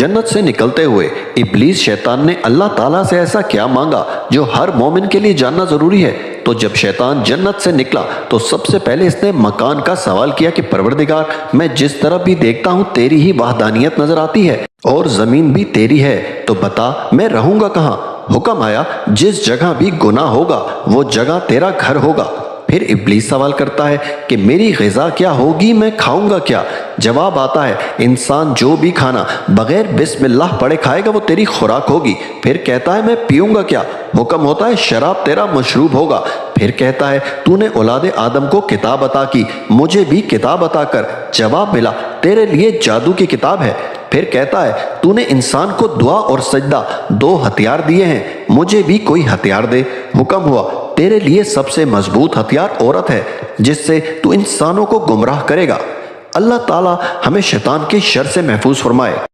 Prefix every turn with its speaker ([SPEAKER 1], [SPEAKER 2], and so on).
[SPEAKER 1] जन्नत से निकलते हुए इब्लीस शैतान ने अल्लाह ताला से ऐसा क्या मांगा जो हर मोमिन के लिए जानना जरूरी है। तो जब शैतान जन्नत से निकला तो सबसे पहले इसने मकान का सवाल किया कि परवरदिगार, मैं जिस तरफ भी देखता हूँ तेरी ही वहदानियत नजर आती है और जमीन भी तेरी है, तो बता मैं रहूंगा कहाँ। हुक्म आया, जिस जगह भी गुनाह होगा वो जगह तेरा घर होगा। फिर इब्लीस सवाल करता है कि मेरी ग़िज़ा क्या होगी, मैं खाऊंगा क्या। जवाब आता है, इंसान जो भी खाना बगैर बिस्मिल्लाह पढ़े खाएगा वो तेरी खुराक होगी। फिर कहता है, मैं पीऊंगा क्या। हुक्म होता है, शराब तेरा मशरूब होगा। फिर कहता है, तूने औलादे आदम को किताब अता की, मुझे भी किताब अता कर। जवाब मिला, तेरे लिए जादू की किताब है। फिर कहता है, तूने इंसान को दुआ और सजदा दो हथियार दिए हैं, मुझे भी कोई हथियार दे। हुक्म हुआ, तेरे लिए सबसे मजबूत हथियार औरत है जिससे तू इंसानों को गुमराह करेगा। अल्लाह ताला हमें शैतान के शर से महफूज फरमाए।